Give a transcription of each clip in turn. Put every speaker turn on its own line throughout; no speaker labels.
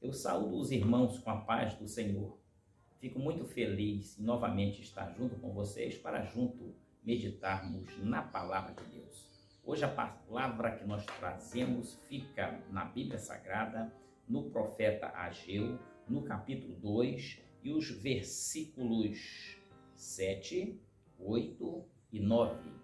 Eu saúdo os irmãos com a paz do Senhor. Fico muito feliz em novamente estar junto com vocês para junto meditarmos na palavra de Deus. Hoje a palavra que nós trazemos fica na Bíblia Sagrada, no profeta Ageu, no capítulo 2 e os versículos 7, 8 e 9.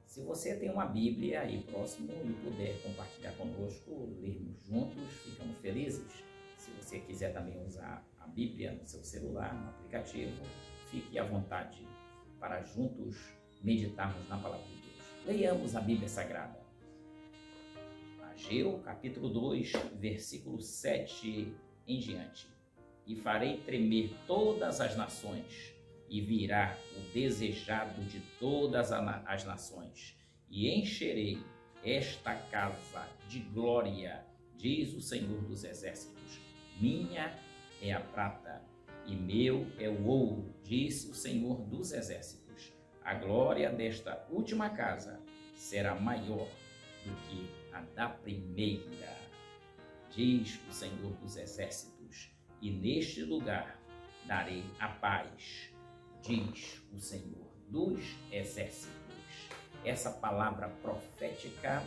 Se você tem uma Bíblia aí próximo e puder compartilhar conosco, lermos juntos, ficamos felizes. Se você quiser também usar a Bíblia no seu celular, no aplicativo, fique à vontade para juntos meditarmos na palavra de Deus. Leiamos a Bíblia Sagrada. Ageu, capítulo 2, versículo 7 em diante. E farei tremer todas as nações, e virá o desejado de todas as nações, e encherei esta casa de glória, diz o Senhor dos Exércitos. Minha é a prata, e meu é o ouro, disse o Senhor dos Exércitos. A glória desta última casa será maior do que a da primeira, diz o Senhor dos Exércitos. E neste lugar darei a paz, diz o Senhor dos Exércitos. Essa palavra profética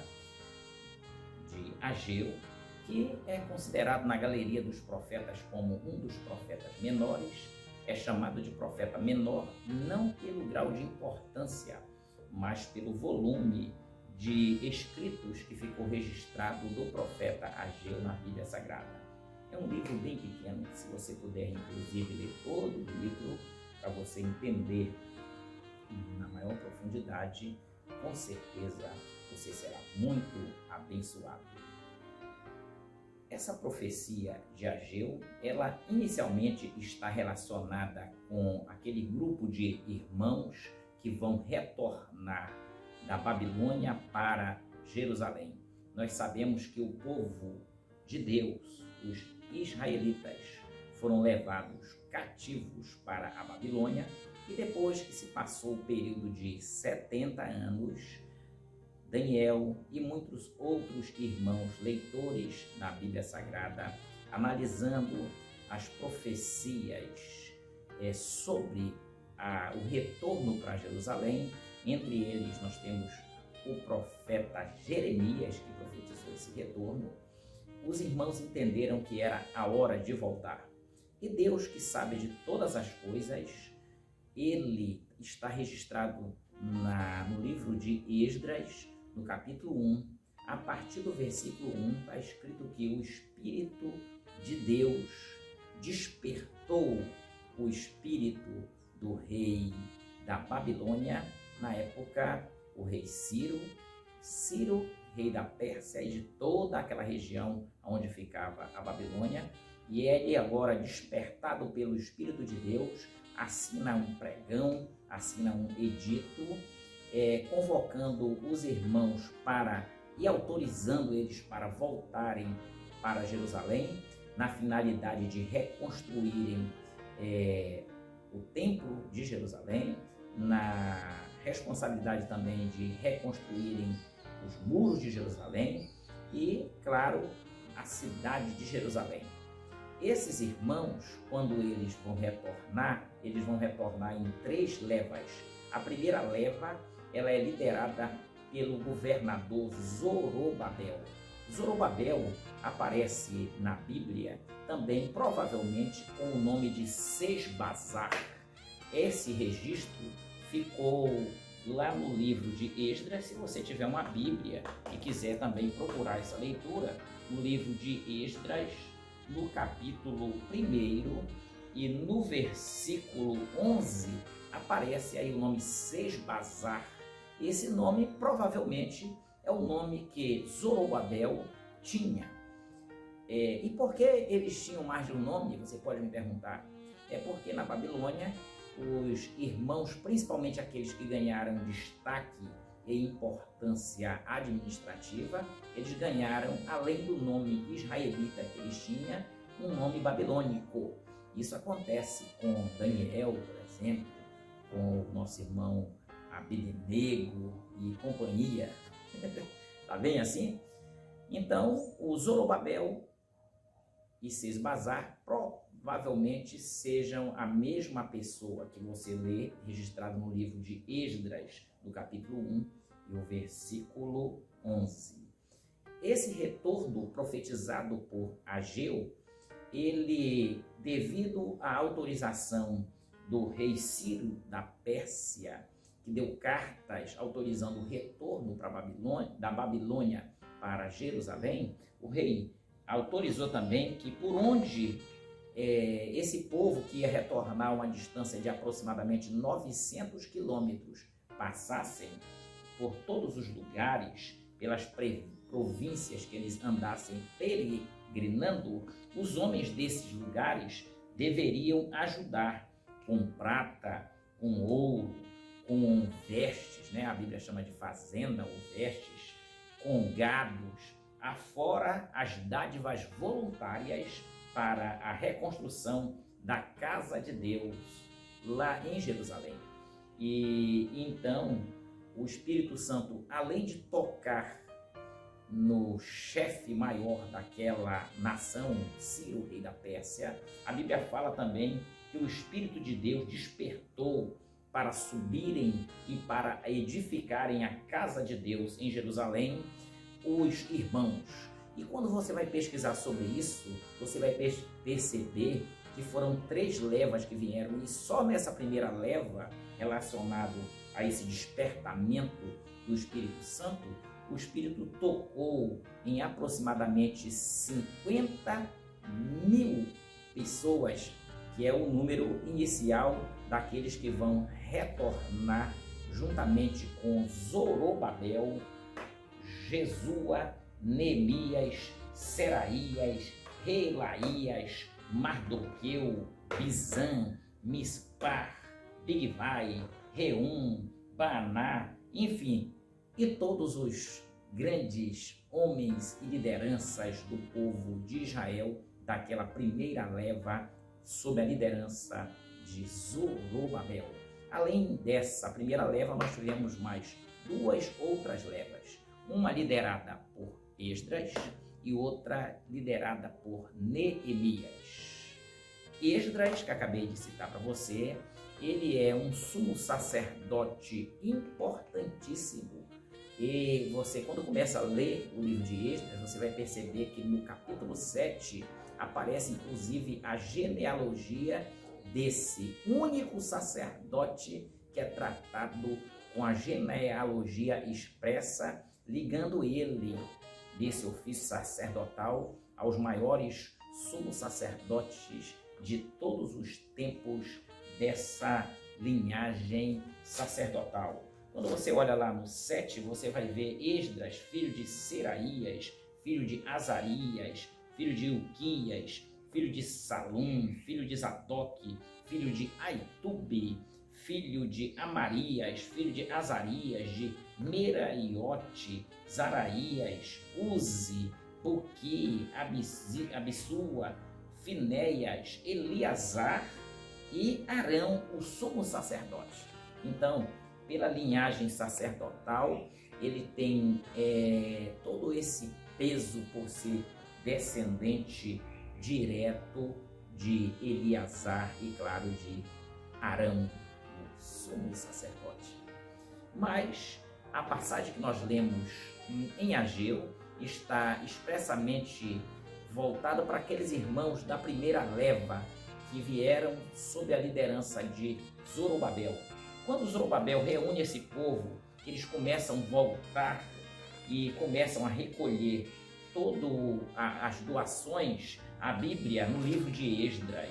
de Ageu, que é considerado na galeria dos profetas como um dos profetas menores, é chamado de profeta menor não pelo grau de importância, mas pelo volume de escritos que ficou registrado do profeta Ageu na Bíblia Sagrada. É um livro bem pequeno, se você puder inclusive ler todo o livro, para você entender na maior profundidade, com certeza você será muito abençoado. Essa profecia de Ageu, ela inicialmente está relacionada com aquele grupo de irmãos que vão retornar da Babilônia para Jerusalém. Nós sabemos que o povo de Deus, os israelitas, foram levados cativos para a Babilônia, e depois que se passou o período de 70 anos, Daniel e muitos outros irmãos leitores da Bíblia Sagrada, analisando as profecias sobre o retorno para Jerusalém, entre eles nós temos o profeta Jeremias, que profetizou esse retorno. Os irmãos entenderam que era a hora de voltar. E Deus, que sabe de todas as coisas, ele está registrado no livro de Esdras, no capítulo 1, a partir do versículo 1, está escrito que o Espírito de Deus despertou o espírito do rei da Babilônia, na época o rei Ciro, rei da Pérsia e de toda aquela região onde ficava a Babilônia, e ele agora, despertado pelo Espírito de Deus, assina um pregão, assina um edito, convocando os irmãos e autorizando eles para voltarem para Jerusalém, na finalidade de reconstruírem o templo de Jerusalém, na responsabilidade também de reconstruírem os muros de Jerusalém e, claro, a cidade de Jerusalém. Esses irmãos, quando eles vão retornar em 3 levas. A primeira leva, ela é liderada pelo governador Zorobabel. Zorobabel aparece na Bíblia também, provavelmente, com o nome de Sesbazar. Esse registro ficou lá no livro de Esdras. Se você tiver uma Bíblia e quiser também procurar essa leitura, no livro de Esdras, no capítulo 1 e no versículo 11, aparece aí o nome Sesbazar. Esse nome provavelmente é o nome que Zorobabel tinha. E por que eles tinham mais de um nome? Você pode me perguntar. É porque na Babilônia, os irmãos, principalmente aqueles que ganharam destaque e importância administrativa, eles ganharam, além do nome israelita que eles tinham, um nome babilônico. Isso acontece com Daniel, por exemplo, com o nosso irmão Abednego e companhia. Tá bem assim? Então, o Zorobabel e Sesbazar provavelmente sejam a mesma pessoa que você lê registrado no livro de Esdras, no capítulo 1 e o versículo 11. Esse retorno profetizado por Ageu, ele, devido à autorização do rei Ciro da Pérsia, que deu cartas autorizando o retorno da Babilônia para Jerusalém, o rei autorizou também que por onde esse povo que ia retornar a uma distância de aproximadamente 900 quilômetros passassem por todos os lugares, pelas províncias que eles andassem peregrinando, os homens desses lugares deveriam ajudar com prata, com ouro, com vestes, né? A Bíblia chama de fazenda ou vestes, com gados, afora as dádivas voluntárias para a reconstrução da casa de Deus lá em Jerusalém. E então o Espírito Santo, além de tocar no chefe maior daquela nação, Ciro, rei da Pérsia, a Bíblia fala também que o Espírito de Deus despertou para subirem e para edificarem a casa de Deus em Jerusalém os irmãos. E quando você vai pesquisar sobre isso, você vai perceber que foram 3 levas que vieram, e só nessa primeira leva, relacionado a esse despertamento do Espírito Santo, o Espírito tocou em aproximadamente 50 mil pessoas, que é o número inicial daqueles que vão retornar juntamente com Zorobabel, Jesua, Neemias, Seraías, Reelaías, Mardoqueu, Bizã, Mispar, Bigvai, Reum, Baaná, enfim, e todos os grandes homens e lideranças do povo de Israel daquela primeira leva sob a liderança de Zorobabel. Além dessa primeira leva, nós tivemos mais 2 outras levas, uma liderada por Esdras e outra liderada por Neemias. Esdras, que acabei de citar para você, ele é um sumo sacerdote importantíssimo. E você, quando começa a ler o livro de Esdras, você vai perceber que no capítulo 7 aparece inclusive a genealogia desse único sacerdote que é tratado com a genealogia expressa, ligando ele, desse ofício sacerdotal, aos maiores sumos sacerdotes de todos os tempos dessa linhagem sacerdotal. Quando você olha lá no 7, você vai ver Esdras, filho de Seraías, filho de Azarias, filho de Ilquias, filho de Salum, filho de Zadok, filho de Aitube, filho de Amarias, filho de Azarias, de Meraiote, Zaraías, Uzi, Buqui, Abissua, Finéias, Eleazar e Arão, o sumo sacerdote. Então, pela linhagem sacerdotal, ele tem todo esse peso por ser descendente direto de Eleazar e, claro, de Arão, o sumo sacerdote. Mas a passagem que nós lemos em Ageu está expressamente voltada para aqueles irmãos da primeira leva que vieram sob a liderança de Zorobabel. Quando Zorobabel reúne esse povo, eles começam a voltar e começam a recolher todas as doações. A Bíblia, no livro de Esdras,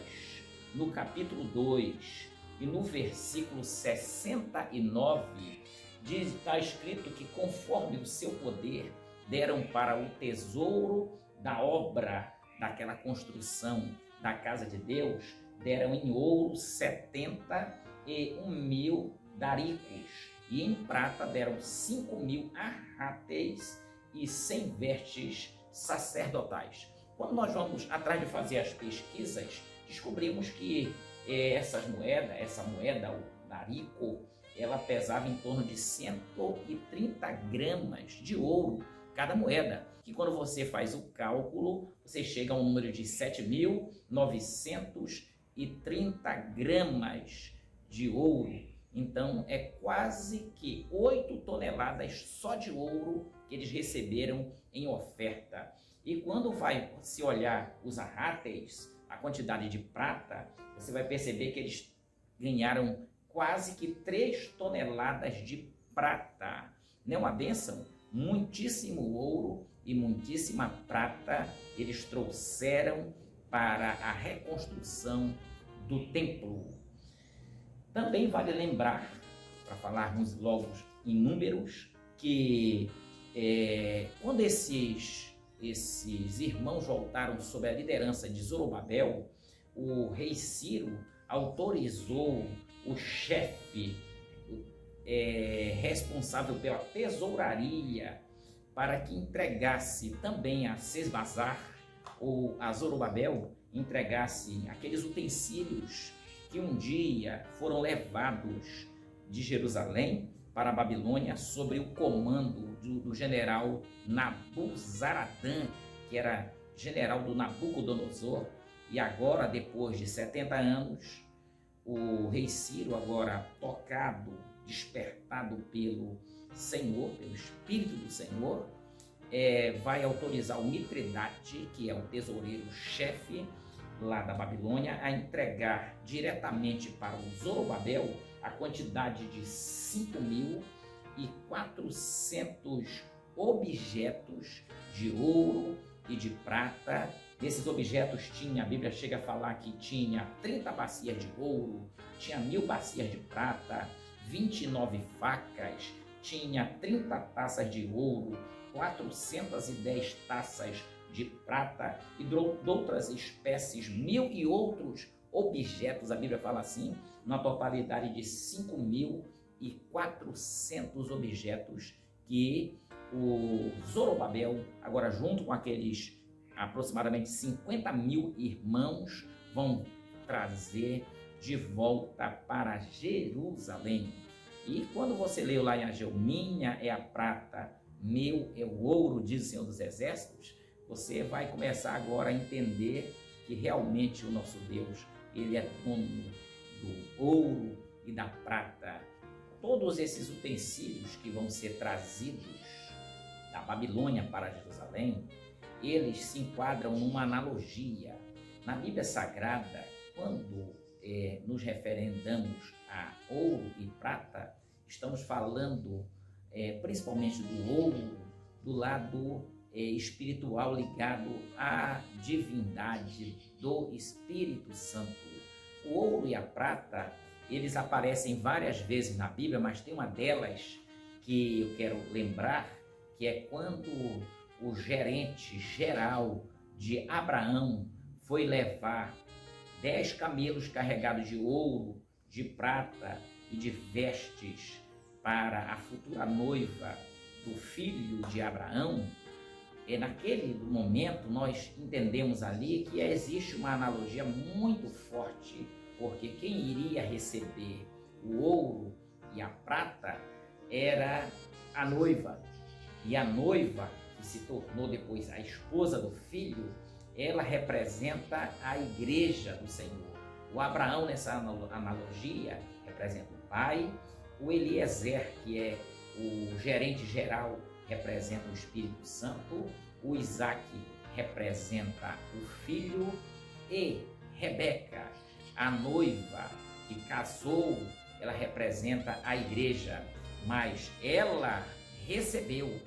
no capítulo 2 e no versículo 69, está escrito que conforme o seu poder deram para o tesouro da obra daquela construção da casa de Deus, deram em ouro 71.000 daricos, e em prata deram 5.000 arrates e 100 vestes sacerdotais. Quando nós vamos atrás de fazer as pesquisas, descobrimos que essa moeda, o darico, ela pesava em torno de 130 gramas de ouro cada moeda. que quando você faz o cálculo, você chega a um número de 7.930 gramas de ouro. Então, é quase que 8 toneladas só de ouro que eles receberam em oferta. E quando vai se olhar os arráteis, a quantidade de prata, você vai perceber que eles ganharam quase que 3 toneladas de prata. Não é uma bênção? Muitíssimo ouro e muitíssima prata eles trouxeram para a reconstrução do templo. Também vale lembrar, para falarmos logo em números, que quando esses irmãos voltaram sob a liderança de Zorobabel, o rei Ciro autorizou o chefe responsável pela tesouraria para que entregasse também a Sesbazar ou a Zorobabel, entregasse aqueles utensílios que um dia foram levados de Jerusalém para a Babilônia sob o comando do general Nabuzaradã, que era general do Nabucodonosor. E agora, depois de 70 anos, o rei Ciro, agora tocado, despertado pelo Senhor, pelo Espírito do Senhor, vai autorizar o Mitridate, que é o tesoureiro-chefe lá da Babilônia, a entregar diretamente para o Zorobabel a quantidade de 5.400 objetos de ouro e de prata. Nesses objetos tinha, a Bíblia chega a falar que tinha 30 bacias de ouro, tinha 1.000 bacias de prata, 29 facas, tinha 30 taças de ouro, 410 taças de prata e de outras espécies, 1.000 e outros objetos, a Bíblia fala assim, na totalidade de 5.400 objetos que o Zorobabel, agora junto com aqueles aproximadamente 50.000 irmãos, vão trazer de volta para Jerusalém. E quando você leu lá em Ageu, minha é a prata, meu é o ouro, diz o Senhor dos Exércitos, você vai começar agora a entender que realmente o nosso Deus, ele é dono do ouro e da prata. Todos esses utensílios que vão ser trazidos da Babilônia para Jerusalém, eles se enquadram numa analogia. Na Bíblia Sagrada, quando nos referendamos a ouro e prata, estamos falando principalmente do ouro, do lado espiritual ligado à divindade do Espírito Santo. O ouro e a prata, eles aparecem várias vezes na Bíblia, mas tem uma delas que eu quero lembrar, que é quando o gerente geral de Abraão foi levar 10 camelos carregados de ouro, de prata e de vestes para a futura noiva do filho de Abraão. E naquele momento nós entendemos ali que existe uma analogia muito forte, porque quem iria receber o ouro e a prata era a noiva. E a noiva, que se tornou depois a esposa do filho, ela representa a igreja do Senhor. O Abraão, nessa analogia, representa o pai, o Eliezer, que é o gerente geral, representa o Espírito Santo, o Isaac representa o filho e Rebeca, a noiva que casou, ela representa a igreja, mas ela recebeu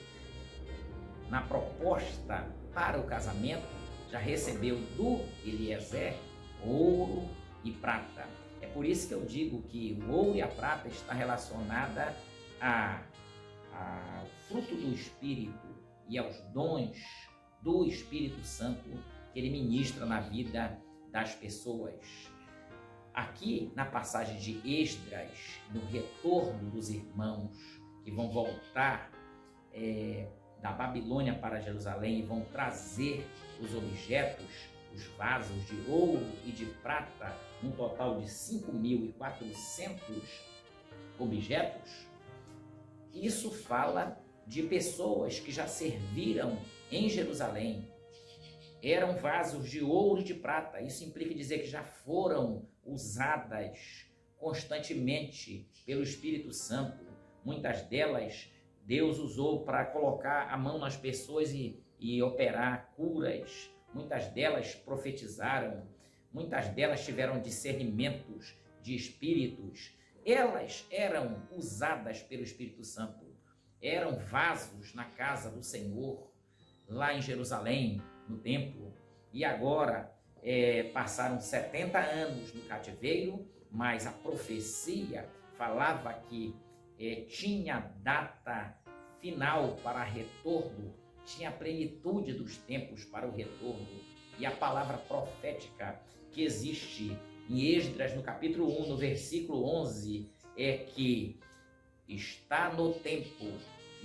na proposta para o casamento, já recebeu do Eliezer ouro e prata. É por isso que eu digo que o ouro e a prata está relacionada ao fruto do Espírito e aos dons do Espírito Santo que ele ministra na vida das pessoas. Aqui na passagem de Esdras, no retorno dos irmãos que vão voltar da Babilônia para Jerusalém e vão trazer os objetos, os vasos de ouro e de prata, um total de 5.400 objetos. Isso fala de pessoas que já serviram em Jerusalém eram vasos de ouro e de prata. Isso implica dizer que já foram usadas constantemente pelo Espírito Santo. Muitas delas Deus usou para colocar a mão nas pessoas e operar curas. Muitas delas profetizaram. Muitas delas tiveram discernimentos de espíritos. Elas eram usadas pelo Espírito Santo. Eram vasos na casa do Senhor, lá em Jerusalém, no templo. E agora passaram 70 anos no cativeiro, mas a profecia falava que tinha data final para retorno, tinha plenitude dos tempos para o retorno. E a palavra profética que existe em Esdras, no capítulo 1, no versículo 11, é que está no tempo,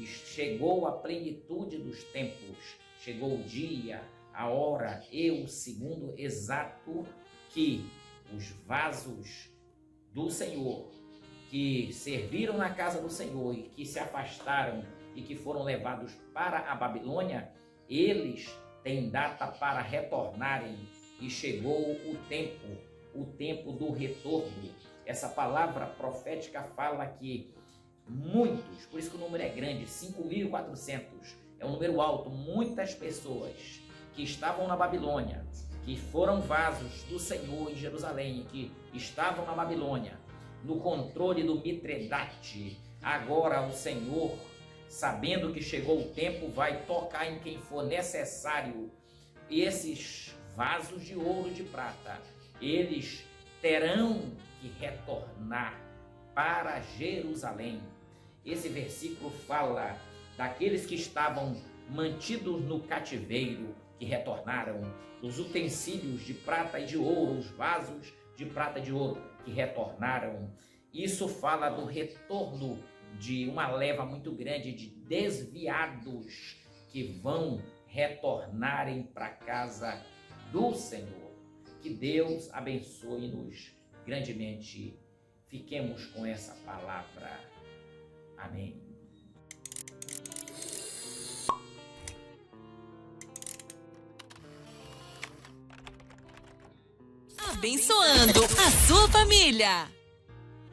chegou a plenitude dos tempos, chegou o dia, a hora e o segundo exato que os vasos do Senhor, que serviram na casa do Senhor e que se afastaram e que foram levados para a Babilônia, eles têm data para retornarem e chegou o tempo do retorno. Essa palavra profética fala que muitos, por isso que o número é grande, 5.400, é um número alto, muitas pessoas que estavam na Babilônia, que foram vasos do Senhor em Jerusalém, que estavam na Babilônia, no controle do Mitredate. Agora o Senhor, sabendo que chegou o tempo, vai tocar em quem for necessário. E esses vasos de ouro e de prata, eles terão que retornar para Jerusalém. Esse versículo fala daqueles que estavam mantidos no cativeiro, que retornaram, os utensílios de prata e de ouro, os vasos de prata e de ouro que retornaram. Isso fala do retorno de uma leva muito grande de desviados que vão retornarem para a casa do Senhor. Que Deus abençoe-nos grandemente. Fiquemos com essa palavra. Amém.
Abençoando a sua família.